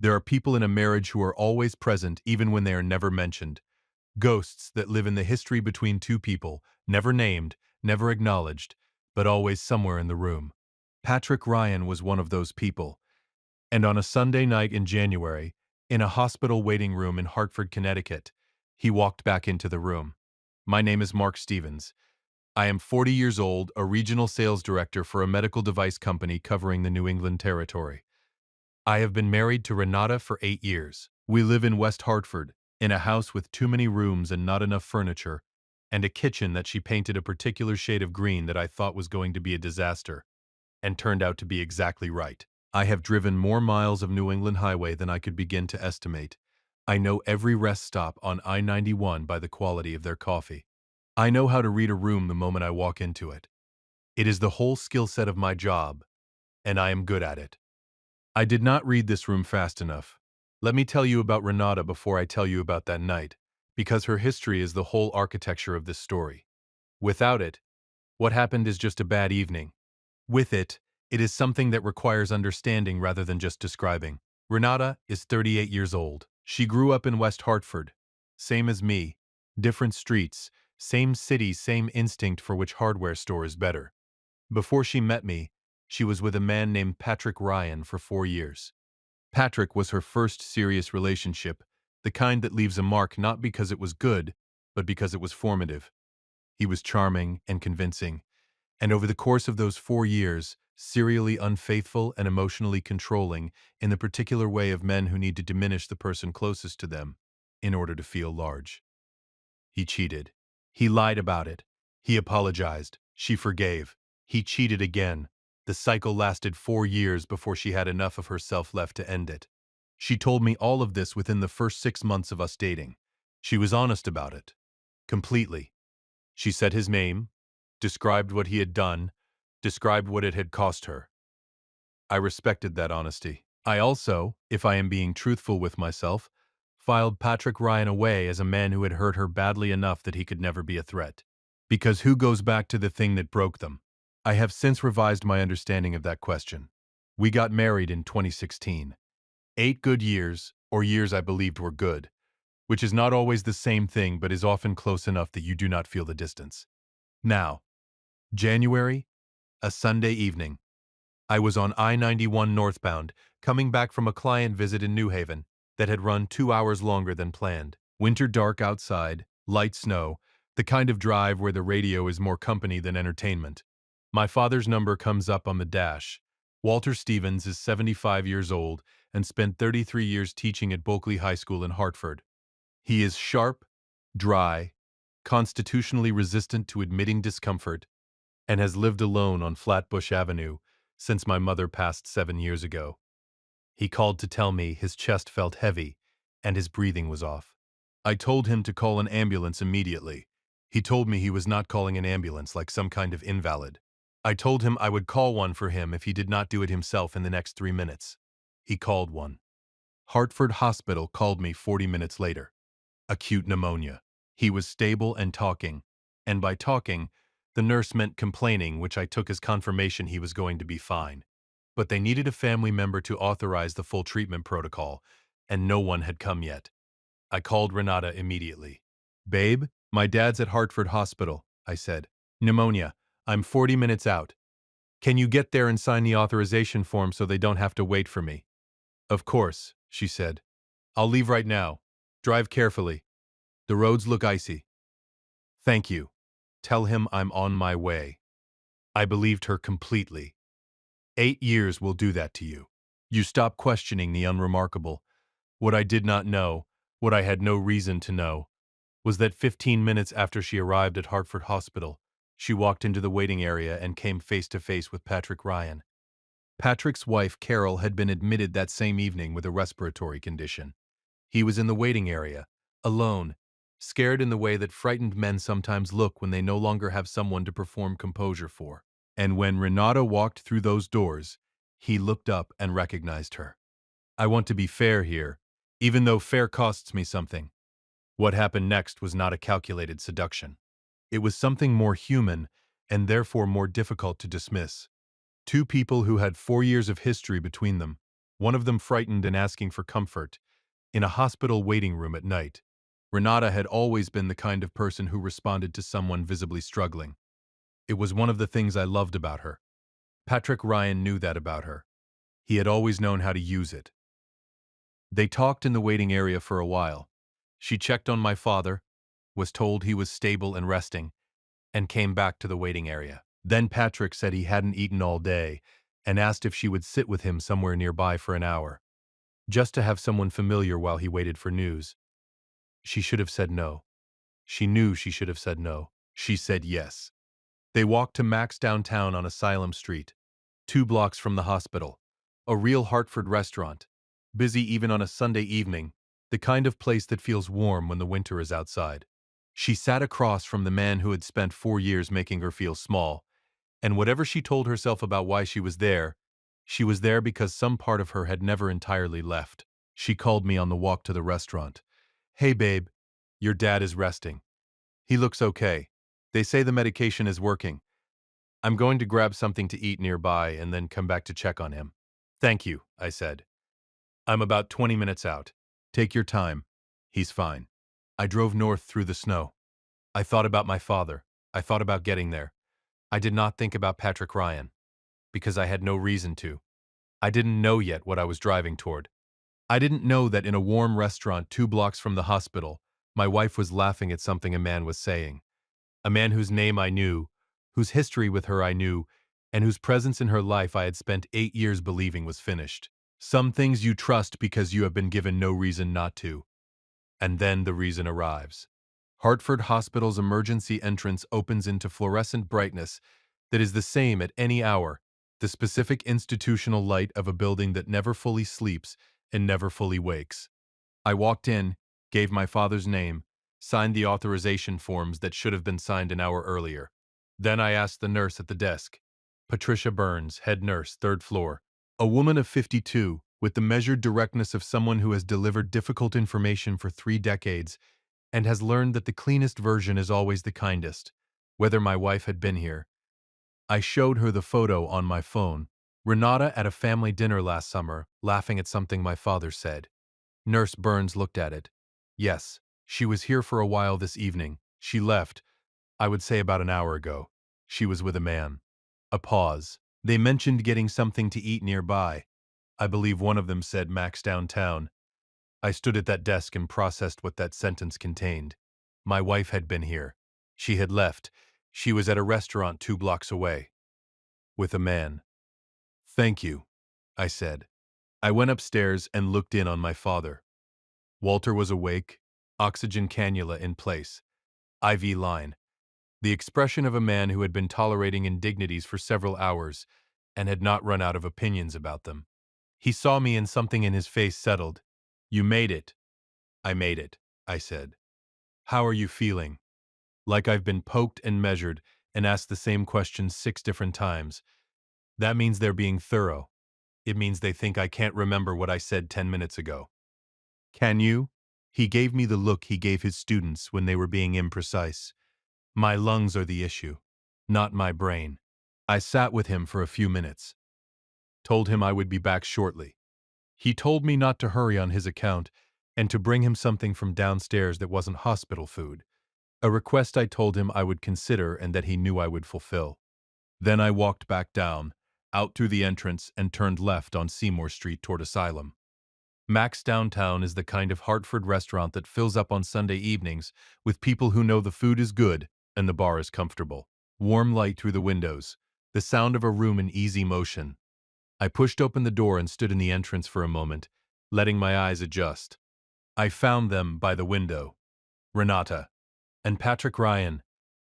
There are people in a marriage who are always present even when they are never mentioned. Ghosts that live in the history between two people, never named, never acknowledged, but always somewhere in the room. Patrick Ryan was one of those people. And on a Sunday night in January, in a hospital waiting room in Hartford, Connecticut, he walked back into the room. My name is Mark Stevens. I am 40 years old, a regional sales director for a medical device company covering the New England territory. I have been married to Renata for 8 years. We live in West Hartford, in a house with too many rooms and not enough furniture, and a kitchen that she painted a particular shade of green that I thought was going to be a disaster, and turned out to be exactly right. I have driven more miles of New England highway than I could begin to estimate. I know every rest stop on I-91 by the quality of their coffee. I know how to read a room the moment I walk into it. It is the whole skill set of my job, and I am good at it. I did not read this room fast enough. Let me tell you about Renata before I tell you about that night, because her history is the whole architecture of this story. Without it, what happened is just a bad evening. With it, it is something that requires understanding rather than just describing. Renata is 38 years old. She grew up in West Hartford. Same as me. Different streets, same city, same instinct for which hardware store is better. Before she met me, she was with a man named Patrick Ryan for 4 years. Patrick was her first serious relationship, the kind that leaves a mark not because it was good, but because it was formative. He was charming and convincing, and over the course of those 4 years, serially unfaithful and emotionally controlling in the particular way of men who need to diminish the person closest to them in order to feel large. He cheated. He lied about it. He apologized. She forgave. He cheated again. The cycle lasted 4 years before she had enough of herself left to end it. She told me all of this within the first 6 months of us dating. She was honest about it. Completely. She said his name, described what he had done, described what it had cost her. I respected that honesty. I also, if I am being truthful with myself, filed Patrick Ryan away as a man who had hurt her badly enough that he could never be a threat. Because who goes back to the thing that broke them? I have since revised my understanding of that question. We got married in 2016. 8 good years, or years I believed were good, which is not always the same thing but is often close enough that you do not feel the distance. Now, January, a Sunday evening. I was on I-91 northbound, coming back from a client visit in New Haven that had run 2 hours longer than planned. Winter dark outside, light snow, the kind of drive where the radio is more company than entertainment. My father's number comes up on the dash. Walter Stevens is 75 years old and spent 33 years teaching at Bulkley High School in Hartford. He is sharp, dry, constitutionally resistant to admitting discomfort, and has lived alone on Flatbush Avenue since my mother passed 7 years ago. He called to tell me his chest felt heavy and his breathing was off. I told him to call an ambulance immediately. He told me he was not calling an ambulance like some kind of invalid. I told him I would call one for him if he did not do it himself in the next 3 minutes. He called one. Hartford Hospital called me 40 minutes later. Acute pneumonia. He was stable and talking. And by talking, the nurse meant complaining, which I took as confirmation he was going to be fine. But they needed a family member to authorize the full treatment protocol, and no one had come yet. I called Renata immediately. "Babe, my dad's at Hartford Hospital," I said. "Pneumonia. I'm 40 minutes out. Can you get there and sign the authorization form so they don't have to wait for me?" "Of course," she said. "I'll leave right now. Drive carefully. The roads look icy." "Thank you. Tell him I'm on my way." I believed her completely. 8 years will do that to you. You stop questioning the unremarkable. What I did not know, what I had no reason to know, was that 15 minutes after she arrived at Hartford Hospital, she walked into the waiting area and came face to face with Patrick Ryan. Patrick's wife, Carol, had been admitted that same evening with a respiratory condition. He was in the waiting area, alone, scared in the way that frightened men sometimes look when they no longer have someone to perform composure for. And when Renata walked through those doors, he looked up and recognized her. I want to be fair here, even though fair costs me something. What happened next was not a calculated seduction. It was something more human and therefore more difficult to dismiss. Two people who had 4 years of history between them, one of them frightened and asking for comfort, in a hospital waiting room at night. Renata had always been the kind of person who responded to someone visibly struggling. It was one of the things I loved about her. Patrick Ryan knew that about her. He had always known how to use it. They talked in the waiting area for a while. She checked on my father, was told he was stable and resting, and came back to the waiting area. Then Patrick said he hadn't eaten all day and asked if she would sit with him somewhere nearby for an hour, just to have someone familiar while he waited for news. She should have said no. She knew she should have said no. She said yes. They walked to Max downtown on Asylum Street, 2 blocks from the hospital. A real Hartford restaurant, busy even on a Sunday evening, the kind of place that feels warm when the winter is outside. She sat across from the man who had spent 4 years making her feel small, and whatever she told herself about why she was there because some part of her had never entirely left. She called me on the walk to the restaurant. "Hey babe, your dad is resting. He looks okay. They say the medication is working. I'm going to grab something to eat nearby and then come back to check on him." "Thank you," I said. "I'm about 20 minutes out. Take your time. He's fine." I drove north through the snow. I thought about my father. I thought about getting there. I did not think about Patrick Ryan, because I had no reason to. I didn't know yet what I was driving toward. I didn't know that in a warm restaurant 2 blocks from the hospital, my wife was laughing at something a man was saying. A man whose name I knew, whose history with her I knew, and whose presence in her life I had spent 8 years believing was finished. Some things you trust because you have been given no reason not to. And then the reason arrives. Hartford Hospital's emergency entrance opens into fluorescent brightness that is the same at any hour, the specific institutional light of a building that never fully sleeps and never fully wakes. I walked in, gave my father's name, signed the authorization forms that should have been signed an hour earlier. Then I asked the nurse at the desk, Patricia Burns, head nurse, 3rd floor, a woman of 52, with the measured directness of someone who has delivered difficult information for 3 decades and has learned that the cleanest version is always the kindest, whether my wife had been here. I showed her the photo on my phone. Renata at a family dinner last summer, laughing at something my father said. Nurse Burns looked at it. Yes, she was here for a while this evening. She left, I would say about an hour ago. She was with a man. A pause. They mentioned getting something to eat nearby. I believe one of them said Max downtown. I stood at that desk and processed what that sentence contained. My wife had been here. She had left. She was at a restaurant 2 blocks away. With a man. "Thank you," I said. I went upstairs and looked in on my father. Walter was awake, oxygen cannula in place, IV line, the expression of a man who had been tolerating indignities for several hours and had not run out of opinions about them. He saw me and something in his face settled. "You made it." "I made it," I said. "How are you feeling?" Like I've been poked and measured and asked the same question 6 different times. That means they're being thorough. It means they think I can't remember what I said 10 minutes ago. "Can you?" He gave me the look he gave his students when they were being imprecise. My lungs are the issue, not my brain. I sat with him for a few minutes. Told him I would be back shortly. He told me not to hurry on his account and to bring him something from downstairs that wasn't hospital food, a request I told him I would consider and that he knew I would fulfill. Then I walked back down, out through the entrance and turned left on Seymour Street toward Asylum. Max Downtown is the kind of Hartford restaurant that fills up on Sunday evenings with people who know the food is good and the bar is comfortable. Warm light through the windows, the sound of a room in easy motion. I pushed open the door and stood in the entrance for a moment, letting my eyes adjust. I found them by the window. Renata. And Patrick Ryan,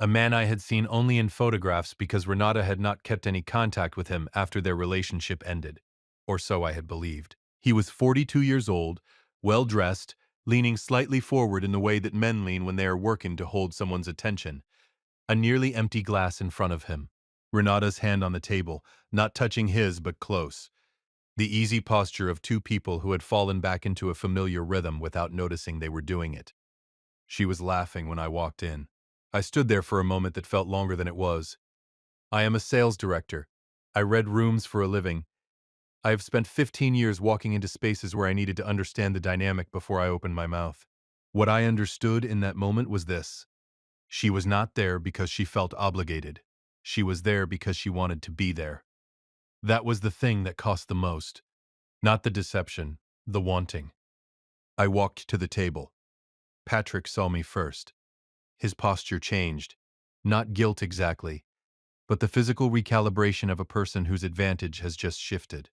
a man I had seen only in photographs because Renata had not kept any contact with him after their relationship ended. Or so I had believed. He was 42 years old, well-dressed, leaning slightly forward in the way that men lean when they are working to hold someone's attention. A nearly empty glass in front of him. Renata's hand on the table, not touching his but close. The easy posture of 2 people who had fallen back into a familiar rhythm without noticing they were doing it. She was laughing when I walked in. I stood there for a moment that felt longer than it was. "I am a sales director. I read rooms for a living. I have spent 15 years walking into spaces where I needed to understand the dynamic before I opened my mouth. What I understood in that moment was this. She was not there because she felt obligated. She was there because she wanted to be there. That was the thing that cost the most. Not the deception, the wanting. I walked to the table. Patrick saw me first. His posture changed. Not guilt exactly, but the physical recalibration of a person whose advantage has just shifted.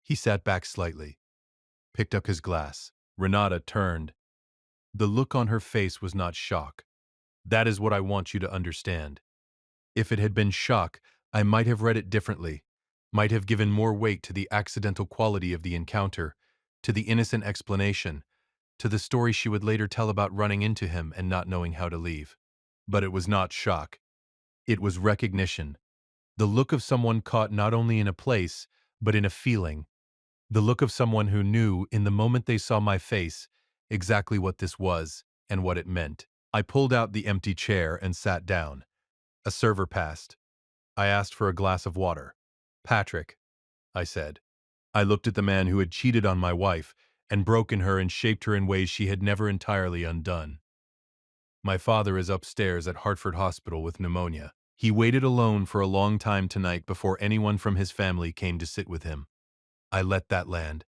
He sat back slightly, picked up his glass. Renata turned. The look on her face was not shock. That is what I want you to understand. If it had been shock, I might have read it differently, might have given more weight to the accidental quality of the encounter, to the innocent explanation, to the story she would later tell about running into him and not knowing how to leave. But it was not shock. It was recognition. The look of someone caught not only in a place, but in a feeling. The look of someone who knew, in the moment they saw my face, exactly what this was and what it meant. I pulled out the empty chair and sat down. A server passed. I asked for a glass of water. Patrick, I said. I looked at the man who had cheated on my wife and broken her and shaped her in ways she had never entirely undone. My father is upstairs at Hartford Hospital with pneumonia. He waited alone for a long time tonight before anyone from his family came to sit with him. I let that land.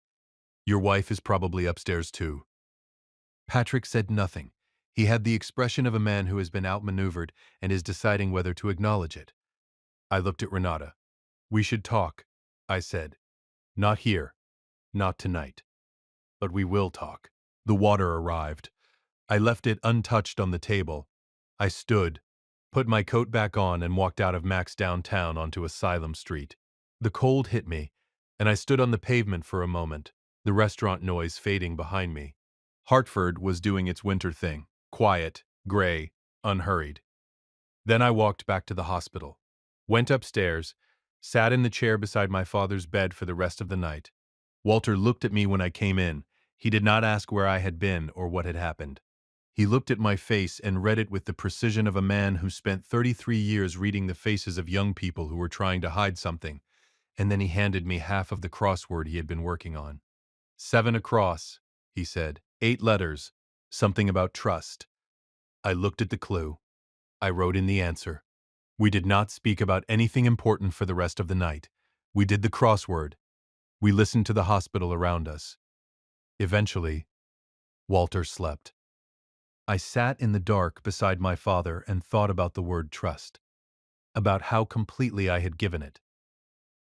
Your wife is probably upstairs too. Patrick said nothing. He had the expression of a man who has been outmaneuvered and is deciding whether to acknowledge it. I looked at Renata. We should talk, I said. Not here. Not tonight. But we will talk. The water arrived. I left it untouched on the table. I stood, put my coat back on, and walked out of Mac's downtown onto Asylum Street. The cold hit me, and I stood on the pavement for a moment, the restaurant noise fading behind me. Hartford was doing its winter thing, quiet, gray, unhurried. Then I walked back to the hospital, went upstairs, sat in the chair beside my father's bed for the rest of the night. Walter looked at me when I came in. He did not ask where I had been or what had happened. He looked at my face and read it with the precision of a man who spent 33 years reading the faces of young people who were trying to hide something, and then he handed me half of the crossword he had been working on. 7 across, he said. 8 letters. Something about trust. I looked at the clue. I wrote in the answer. We did not speak about anything important for the rest of the night. We did the crossword. We listened to the hospital around us. Eventually, Walter slept. I sat in the dark beside my father and thought about the word trust, about how completely I had given it,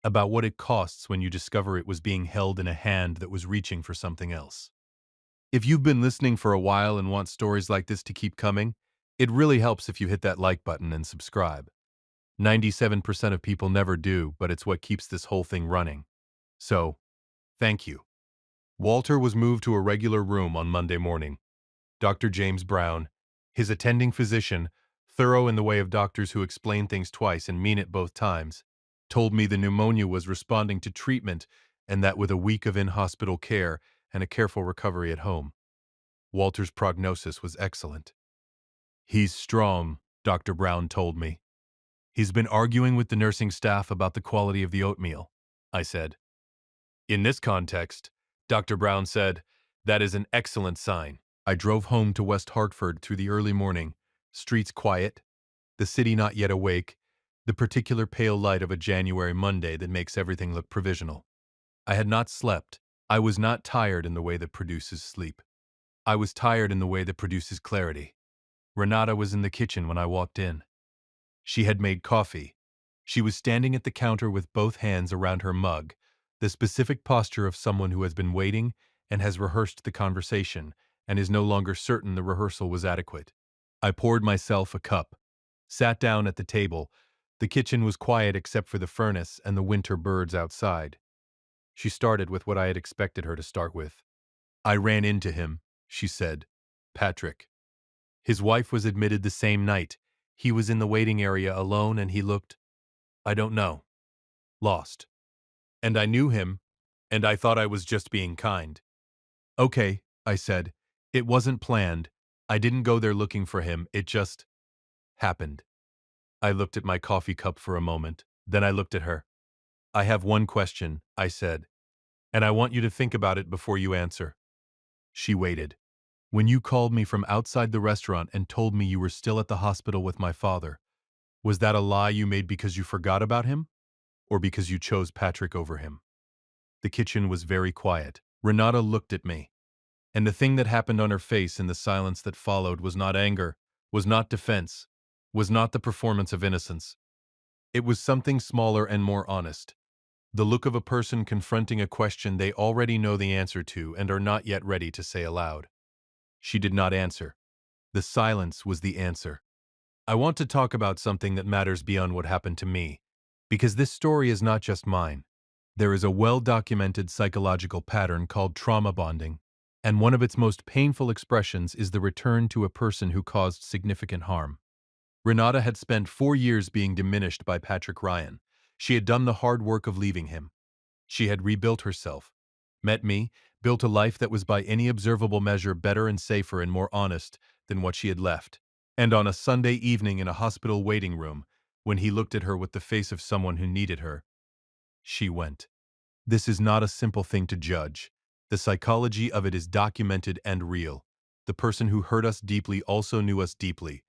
about what it costs when you discover it was being held in a hand that was reaching for something else. If you've been listening for a while and want stories like this to keep coming, it really helps if you hit that like button and subscribe. 97% of people never do, but it's what keeps this whole thing running. So, thank you. Walter was moved to a regular room on Monday morning. Dr. James Brown, his attending physician, thorough in the way of doctors who explain things twice and mean it both times, told me the pneumonia was responding to treatment and that with a week of in-hospital care and a careful recovery at home, Walter's prognosis was excellent. He's strong, Dr. Brown told me. He's been arguing with the nursing staff about the quality of the oatmeal, I said. In this context, Dr. Brown said, that is an excellent sign. I drove home to West Hartford through the early morning, streets quiet, the city not yet awake, the particular pale light of a January Monday that makes everything look provisional. I had not slept. I was not tired in the way that produces sleep. I was tired in the way that produces clarity. Renata was in the kitchen when I walked in. She had made coffee. She was standing at the counter with both hands around her mug, the specific posture of someone who has been waiting and has rehearsed the conversation and is no longer certain the rehearsal was adequate. I poured myself a cup, sat down at the table. The kitchen was quiet except for the furnace and the winter birds outside. She started with what I had expected her to start with. I ran into him, she said. Patrick. His wife was admitted the same night. He was in the waiting area alone and he looked, I don't know, lost. And I knew him, and I thought I was just being kind. Okay, I said. It wasn't planned. I didn't go there looking for him. It just happened. I looked at my coffee cup for a moment. Then I looked at her. I have one question, I said. and I want you to think about it before you answer." She waited. "When you called me from outside the restaurant and told me you were still at the hospital with my father, was that a lie you made because you forgot about him? Or because you chose Patrick over him?" The kitchen was very quiet. Renata looked at me, and the thing that happened on her face in the silence that followed was not anger, was not defense, was not the performance of innocence. It was something smaller and more honest. The look of a person confronting a question they already know the answer to and are not yet ready to say aloud. She did not answer. The silence was the answer. "I want to talk about something that matters beyond what happened to me, because this story is not just mine. There is a well-documented psychological pattern called trauma bonding, and one of its most painful expressions is the return to a person who caused significant harm." Renata had spent 4 years being diminished by Patrick Ryan. She had done the hard work of leaving him. She had rebuilt herself, met me, built a life that was by any observable measure better and safer and more honest than what she had left. And on a Sunday evening in a hospital waiting room, when he looked at her with the face of someone who needed her, she went. This is not a simple thing to judge. The psychology of it is documented and real. The person who hurt us deeply also knew us deeply,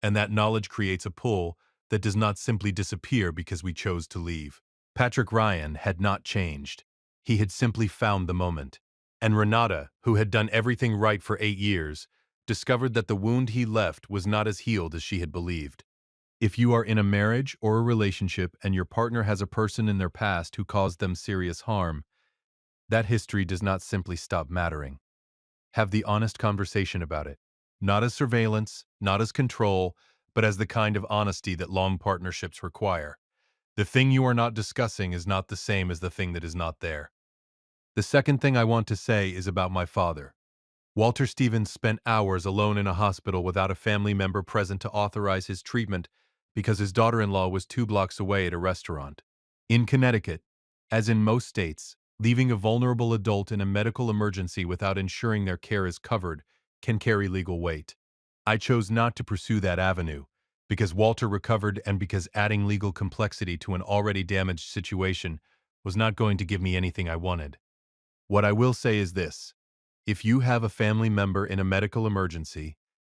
and that knowledge creates a pull that does not simply disappear because we chose to leave. Patrick Ryan had not changed. He had simply found the moment. And Renata, who had done everything right for 8 years, discovered that the wound he left was not as healed as she had believed. If you are in a marriage or a relationship and your partner has a person in their past who caused them serious harm, that history does not simply stop mattering. Have the honest conversation about it. Not as surveillance, not as control, but as the kind of honesty that long partnerships require. The thing you are not discussing is not the same as the thing that is not there. The second thing I want to say is about my father. Walter Stevens spent hours alone in a hospital without a family member present to authorize his treatment because his daughter-in-law was 2 blocks away at a restaurant. In Connecticut, as in most states, leaving a vulnerable adult in a medical emergency without ensuring their care is covered can carry legal weight. I chose not to pursue that avenue because Walter recovered and because adding legal complexity to an already damaged situation was not going to give me anything I wanted. What I will say is this. If you have a family member in a medical emergency,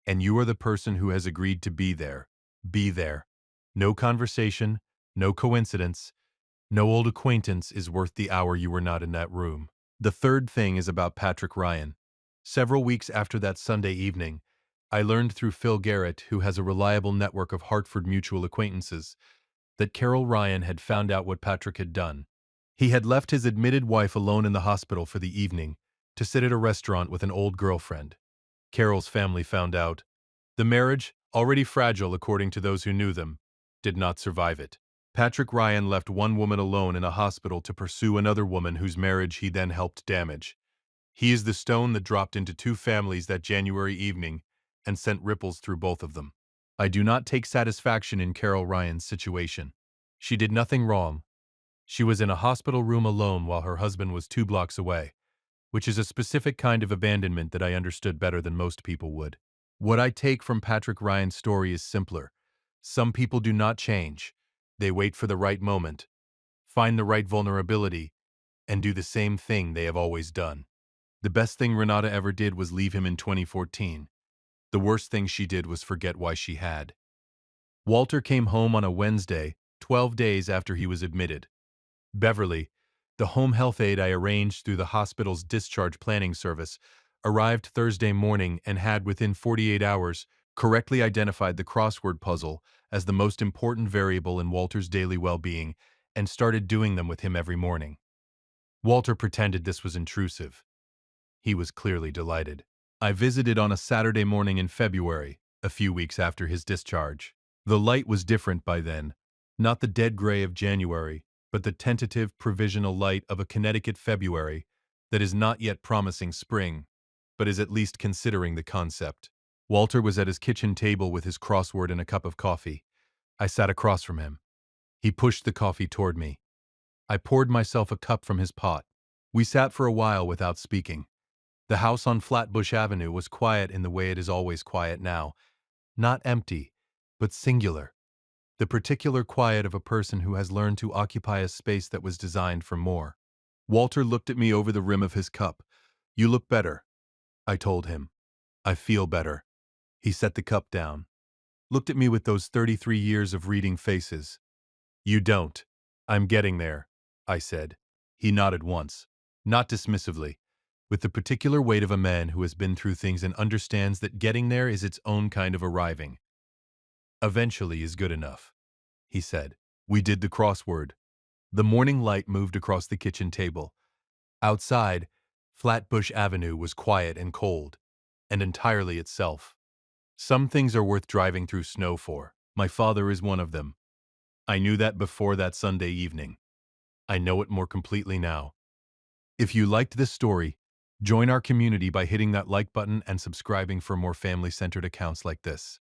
and you are the person who has agreed to be there, be there. No conversation, no coincidence, no old acquaintance is worth the hour you were not in that room. The third thing is about Patrick Ryan. Several weeks after that Sunday evening, I learned through Phil Garrett, who has a reliable network of Hartford mutual acquaintances, that Carol Ryan had found out what Patrick had done. He had left his admitted wife alone in the hospital for the evening to sit at a restaurant with an old girlfriend. Carol's family found out. The marriage, already fragile according to those who knew them, did not survive it. Patrick Ryan left one woman alone in a hospital to pursue another woman whose marriage he then helped damage. He is the stone that dropped into 2 families that January evening and sent ripples through both of them. I do not take satisfaction in Carol Ryan's situation. She did nothing wrong. She was in a hospital room alone while her husband was 2 blocks away, which is a specific kind of abandonment that I understood better than most people would. What I take from Patrick Ryan's story is simpler. Some people do not change. They wait for the right moment, find the right vulnerability, and do the same thing they have always done. The best thing Renata ever did was leave him in 2014. The worst thing she did was forget why she had. Walter came home on a Wednesday, 12 days after he was admitted. Beverly, the home health aide I arranged through the hospital's discharge planning service, arrived Thursday morning and had, within 48 hours, correctly identified the crossword puzzle as the most important variable in Walter's daily well-being and started doing them with him every morning. Walter pretended this was intrusive. He was clearly delighted. I visited on a Saturday morning in February, a few weeks after his discharge. The light was different by then, not the dead gray of January, but the tentative, provisional light of a Connecticut February that is not yet promising spring, but is at least considering the concept. Walter was at his kitchen table with his crossword and a cup of coffee. I sat across from him. He pushed the coffee toward me. I poured myself a cup from his pot. We sat for a while without speaking. The house on Flatbush Avenue was quiet in the way it is always quiet now. Not empty, but singular. The particular quiet of a person who has learned to occupy a space that was designed for more. Walter looked at me over the rim of his cup. You look better, I told him. I feel better. He set the cup down, looked at me with those 33 years of reading faces. You don't. I'm getting there, I said. He nodded once, not dismissively, with the particular weight of a man who has been through things and understands that getting there is its own kind of arriving. Eventually is good enough, he said. We did the crossword. The morning light moved across the kitchen table. Outside, Flatbush Avenue was quiet and cold, and entirely itself. Some things are worth driving through snow for. My father is one of them. I knew that before that Sunday evening. I know it more completely now. If you liked this story, join our community by hitting that like button and subscribing for more family-centered accounts like this.